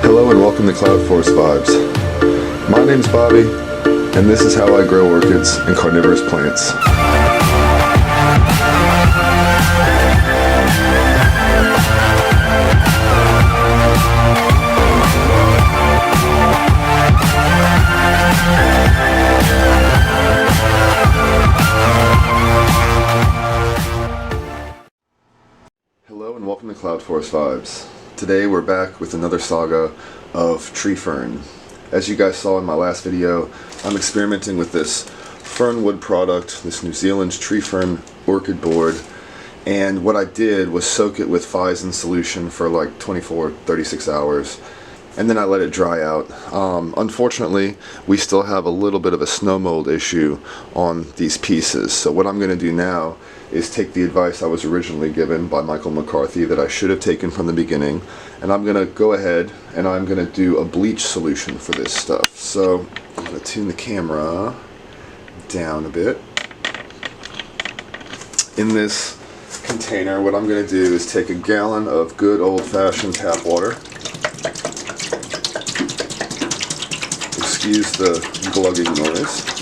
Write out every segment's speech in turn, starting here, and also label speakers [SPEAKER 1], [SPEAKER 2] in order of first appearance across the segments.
[SPEAKER 1] Hello and welcome to Cloud Forest Vibes. My name's Bobby, and this is how I grow orchids and carnivorous plants. Hello and welcome to Cloud Forest Vibes. Today we're back with another saga of Tree-fern. As you guys saw in my last video, I'm experimenting with this fernwood product, this New Zealand Tree-fern orchid board, and what I did was soak it with Phison solution for like 36 hours, and then I let it dry out. Unfortunately, we still have a little bit of a snow mold issue on these pieces, so what I'm going to do now is take the advice I was originally given by Michael McCarthy that I should have taken from the beginning, and I'm going to go ahead and I'm going to do a bleach solution for this stuff. So I'm going to tune the camera down a bit. In this container, what I'm going to do is take a gallon of good old-fashioned tap water. Excuse the glugging noise.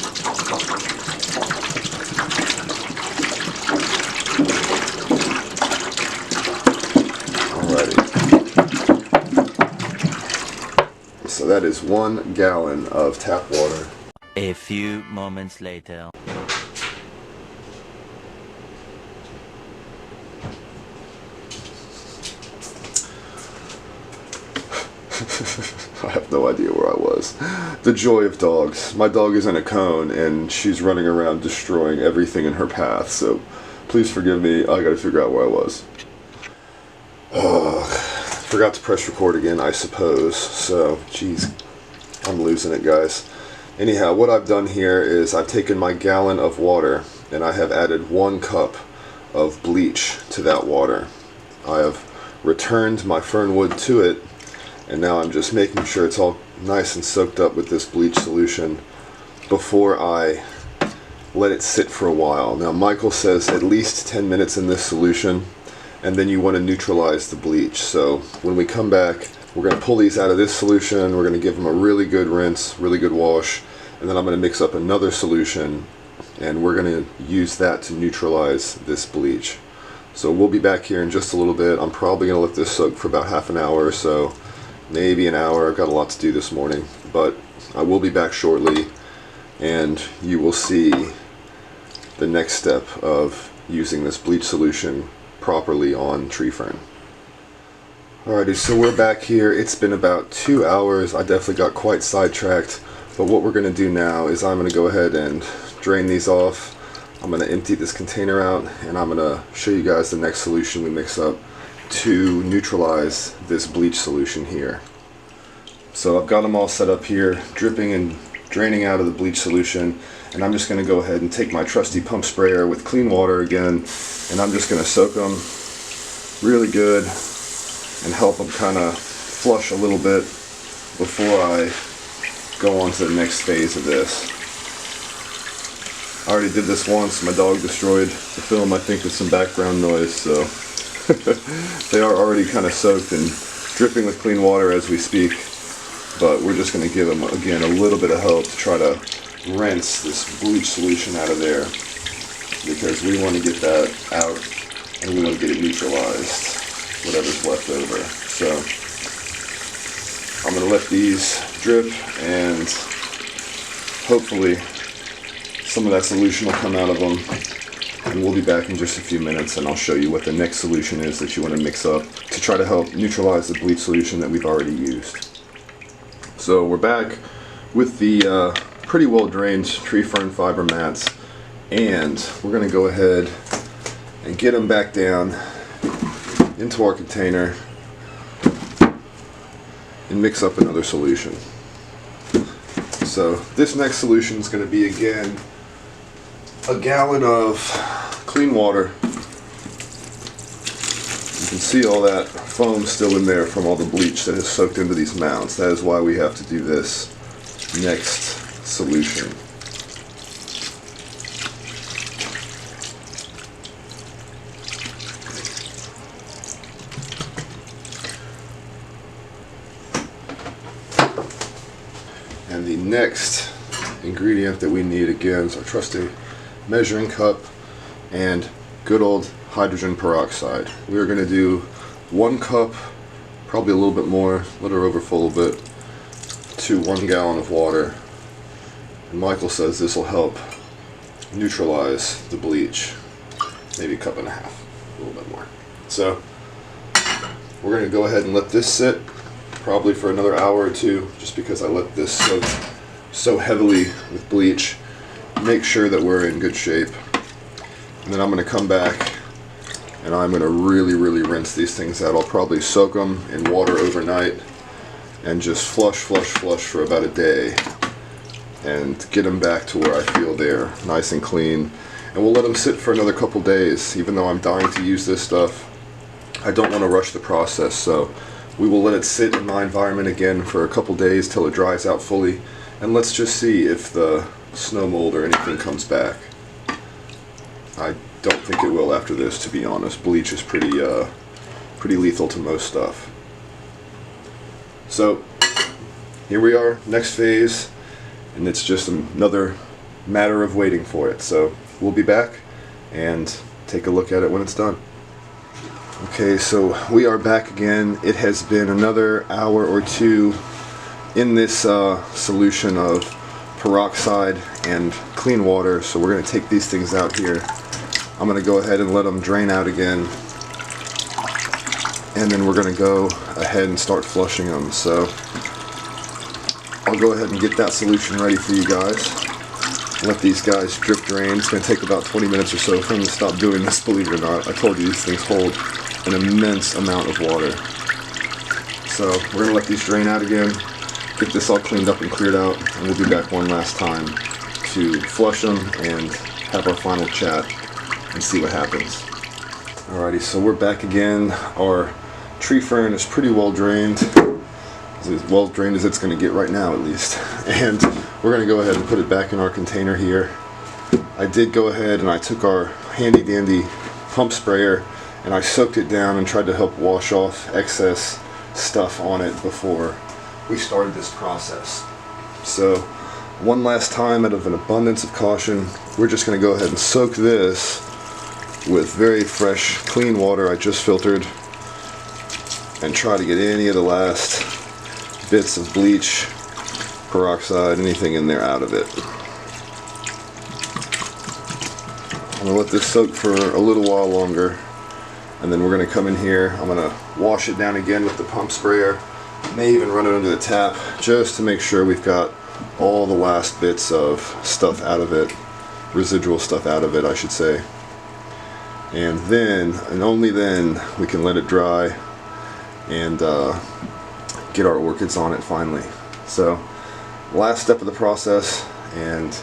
[SPEAKER 1] So that is 1 gallon of tap water.
[SPEAKER 2] A few moments later.
[SPEAKER 1] I have no idea where I was. The joy of dogs. My dog is in a cone and she's running around destroying everything in her path, so please forgive me. I gotta figure out where I was. Forgot to press record again, I suppose, so geez, I'm losing it, guys. Anyhow, what I've done here is I've taken my gallon of water and I have added 1 cup of bleach to that water. I have returned my fernwood to it, and now I'm just making sure it's all nice and soaked up with this bleach solution before I let it sit for a while. Now Michael says at least 10 minutes in this solution, and then you want to neutralize the bleach. So when we come back, we're going to pull these out of this solution, we're going to give them a really good rinse, really good wash, and then I'm going to mix up another solution and we're going to use that to neutralize this bleach. So we'll be back here in just a little bit. I'm probably going to let this soak for about half an hour or so, maybe an hour. I've got a lot to do this morning, but I will be back shortly and you will see the next step of using this bleach solution properly on Tree-fern. Alrighty, so we're back here. It's been about 2 hours. I definitely got quite sidetracked, but what we're going to do now is I'm going to go ahead and drain these off. I'm going to empty this container out and I'm going to show you guys the next solution we mix up to neutralize this bleach solution here. So I've got them all set up here, dripping and draining out of the bleach solution, and I'm just going to go ahead and take my trusty pump sprayer with clean water again, and I'm just going to soak them really good and help them kind of flush a little bit before I go on to the next phase of this. I already did this once. My dog destroyed the film, I think, with some background noise, so they are already kind of soaked and dripping with clean water as we speak, but we're just going to give them, again, a little bit of help to try to rinse this bleach solution out of there, because we want to get that out and we want to get it neutralized, whatever's left over. So I'm going to let these drip and hopefully some of that solution will come out of them, and we'll be back in just a few minutes and I'll show you what the next solution is that you want to mix up to try to help neutralize the bleach solution that we've already used. So we're back with the pretty well drained Tree-fern fiber mats, and we're going to go ahead and get them back down into our container and mix up another solution. So this next solution is going to be, again, a gallon of clean water. You can see all that foam still in there from all the bleach that has soaked into these mounds. That is why we have to do this next solution. And the next ingredient that we need again is our trusty measuring cup and good old hydrogen peroxide. We are going to do 1 cup, probably a little bit more, let her overfill a bit, to 1 gallon of water. And Michael says this will help neutralize the bleach. Maybe a cup and a half, a little bit more. So we're going to go ahead and let this sit probably for another hour or two, just because I let this soak so heavily with bleach. Make sure that we're in good shape. And then I'm going to come back and I'm going to really rinse these things out. I'll probably soak them in water overnight and just flush for about a day and get them back to where I feel they're nice and clean. And we'll let them sit for another couple days. Even though I'm dying to use this stuff, I don't want to rush the process, so we will let it sit in my environment again for a couple days till it dries out fully, and let's just see if the snow mold or anything comes back. I don't think it will after this, to be honest. Bleach is pretty lethal to most stuff. So here we are, next phase, and it's just another matter of waiting for it. So we'll be back and take a look at it when it's done. Okay, so we are back again. It has been another hour or two in this solution of peroxide and clean water. So we're going to take these things out here. I'm going to go ahead and let them drain out again, and then we're going to go ahead and start flushing them. So I'll go ahead and get that solution ready for you guys. Let these guys drip drain. It's going to take about 20 minutes or so for them to stop doing this, believe it or not. I told you these things hold an immense amount of water. So we're going to let these drain out again, get this all cleaned up and cleared out, and we'll be back one last time to flush them and have our final chat and see what happens. Alrighty, so we're back again. Our tree fern is pretty well drained. As well drained as it's going to get right now, at least. And we're going to go ahead and put it back in our container here. I did go ahead and I took our handy dandy pump sprayer and I soaked it down and tried to help wash off excess stuff on it before we started this process. So one last time, out of an abundance of caution, we're just going to go ahead and soak this with very fresh, clean water I just filtered and try to get any of the last bits of bleach, peroxide, anything in there out of it. I'm going to let this soak for a little while longer, and then we're going to come in here. I'm going to wash it down again with the pump sprayer. May even run it under the tap just to make sure we've got all the last bits of stuff out of it, residual stuff out of it, I should say. And then, and only then, we can let it dry and get our orchids on it finally. So, last step of the process, and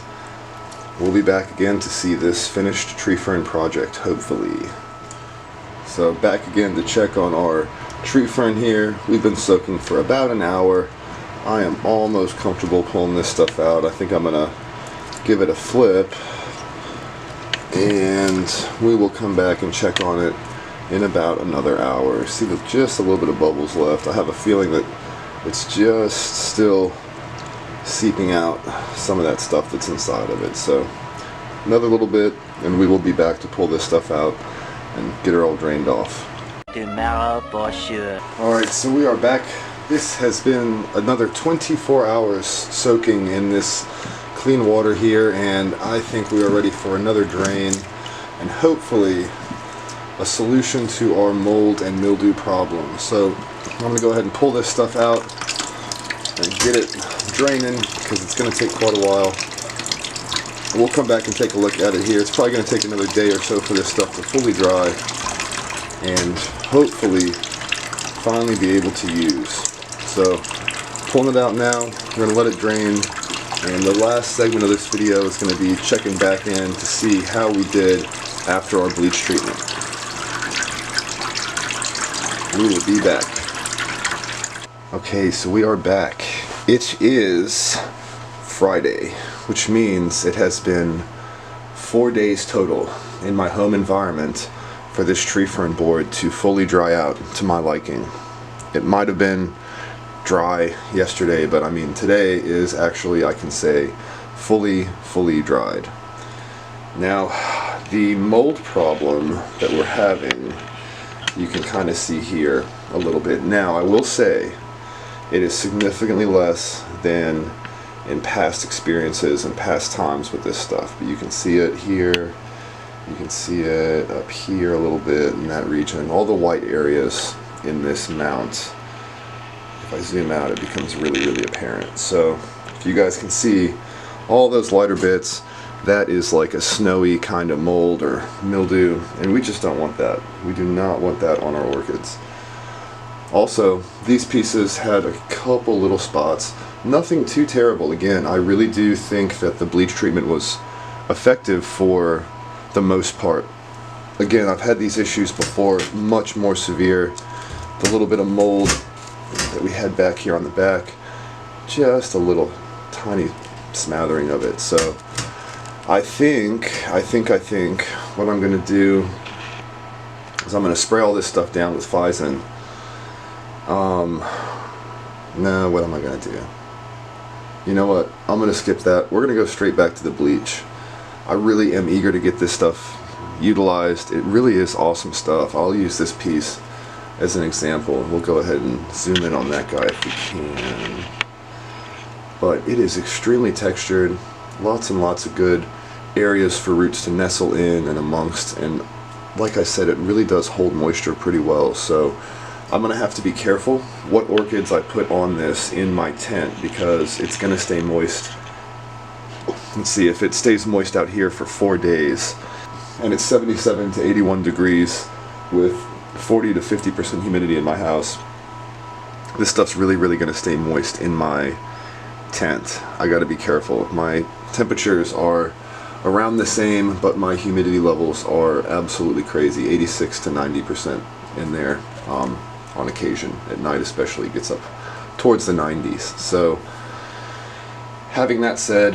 [SPEAKER 1] we'll be back again to see this finished tree fern project, hopefully. So back again to check on our tree fern here. We've been soaking for about an hour. I am almost comfortable pulling this stuff out. I think I'm gonna give it a flip, and we will come back and check on it in about another hour. See, there's just a little bit of bubbles left. I have a feeling that it's just still seeping out some of that stuff that's inside of it. So another little bit and we will be back to pull this stuff out and get her all drained off.
[SPEAKER 2] Tomorrow for sure.
[SPEAKER 1] Alright, so we are back. This has been another 24 hours soaking in this clean water here, and I think we are ready for another drain and hopefully a solution to our mold and mildew problem. So I'm going to go ahead and pull this stuff out and get it draining because it's going to take quite a while. We'll come back and take a look at it here. It's probably going to take another day or so for this stuff to fully dry and hopefully finally be able to use. So pulling it out now, we're going to let it drain, and the last segment of this video is going to be checking back in to see how we did after our bleach treatment. We will be back. Okay, so we are back. It is Friday, which means it has been 4 days total in my home environment for this tree fern board to fully dry out to my liking. It might have been dry yesterday, but I mean today is actually, I can say, fully dried. Now, the mold problem that we're having, you can kind of see here a little bit. Now, I will say it is significantly less than in past experiences and past times with this stuff, but you can see it here, you can see it up here a little bit in that region, all the white areas in this mount. If I zoom out, it becomes really apparent. So if you guys can see all those lighter bits, that is like a snowy kind of mold or mildew, and we just don't want that. We do not want that on our orchids. Also, these pieces had a couple little spots, nothing too terrible. Again, I really do think that the bleach treatment was effective for the most part. Again, I've had these issues before, much more severe. The little bit of mold that we had back here on the back, just a little tiny smattering of it. So I think what I'm going to do is I'm going to spray all this stuff down with Phison. No, what am I going to do? You know what? I'm going to skip that. We're going to go straight back to the bleach. I really am eager to get this stuff utilized. It really is awesome stuff. I'll use this piece as an example. We'll go ahead and zoom in on that guy if we can. But it is extremely textured. Lots and lots of good areas for roots to nestle in and amongst, and like I said, it really does hold moisture pretty well. So I'm gonna have to be careful what orchids I put on this in my tent, because it's gonna stay moist. Let's see, if it stays moist out here for 4 days and it's 77 to 81 degrees with 40 to 50% humidity in my house, this stuff's really gonna stay moist in my tent. I gotta be careful. My temperatures are around the same, but my humidity levels are absolutely crazy, 86 to 90% in there on occasion. At night especially, it gets up towards the 90s. So having that said,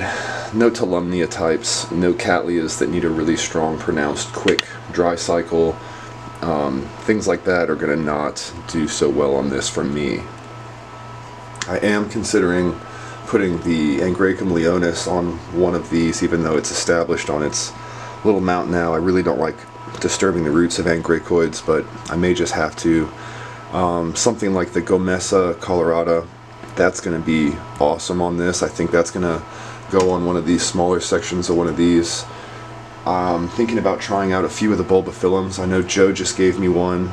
[SPEAKER 1] no Tolumnia types, no Cattleyas that need a really strong, pronounced, quick dry cycle. Things like that are going to not do so well on this for me. I am considering putting the Angraecum leonis on one of these, even though it's established on its little mount now. I really don't like disturbing the roots of Angraecoids, but I may just have to. Something like the Gomesa colorata, that's going to be awesome on this. I think that's going to go on one of these smaller sections of one of these. Thinking about trying out a few of the bulbophyllums. I know Joe just gave me one.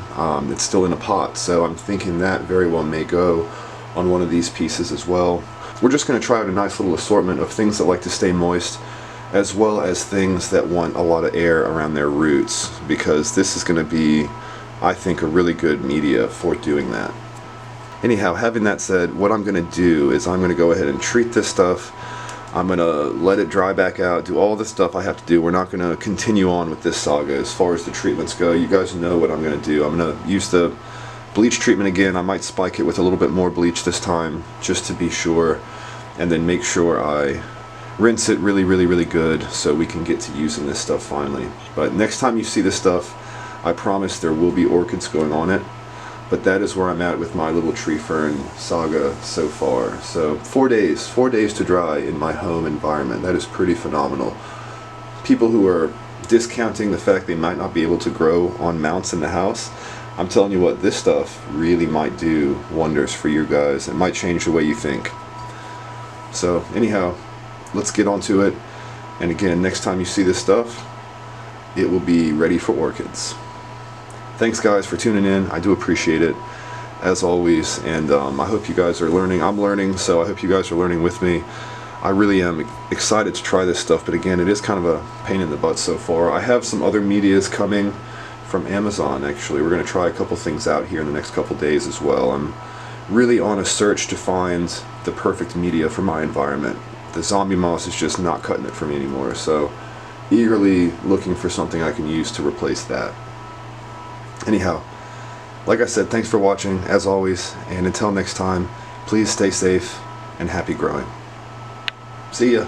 [SPEAKER 1] It's still in a pot, so I'm thinking that very well may go on one of these pieces as well. We're just going to try out a nice little assortment of things that like to stay moist, as well as things that want a lot of air around their roots, because this is going to be, I think, a really good media for doing that. Anyhow, having that said, what I'm going to do is I'm going to go ahead and treat this stuff. I'm going to let it dry back out, do all the stuff I have to do. We're not going to continue on with this saga as far as the treatments go. You guys know what I'm going to do. I'm going to use the bleach treatment again. I might spike it with a little bit more bleach this time, just to be sure, and then make sure I rinse it really good so we can get to using this stuff finally. But next time you see this stuff, I promise there will be orchids going on it. But that is where I'm at with my little tree fern saga so far. So 4 days to dry in my home environment. That is pretty phenomenal. People who are discounting the fact they might not be able to grow on mounts in the house, I'm telling you what, this stuff really might do wonders for you guys. It might change the way you think. So anyhow, let's get onto it. And again, next time you see this stuff, it will be ready for orchids. Thanks guys for tuning in. I do appreciate it, as always, and I hope you guys are learning. I'm learning, so I hope you guys are learning with me. I really am excited to try this stuff, but again, it is kind of a pain in the butt so far. I have some other medias coming from Amazon, actually. We're going to try a couple things out here in the next couple days as well. I'm really on a search to find the perfect media for my environment. The zombie moss is just not cutting it for me anymore, so eagerly looking for something I can use to replace that. Anyhow, like I said, thanks for watching, as always, and until next time, please stay safe and happy growing. See ya!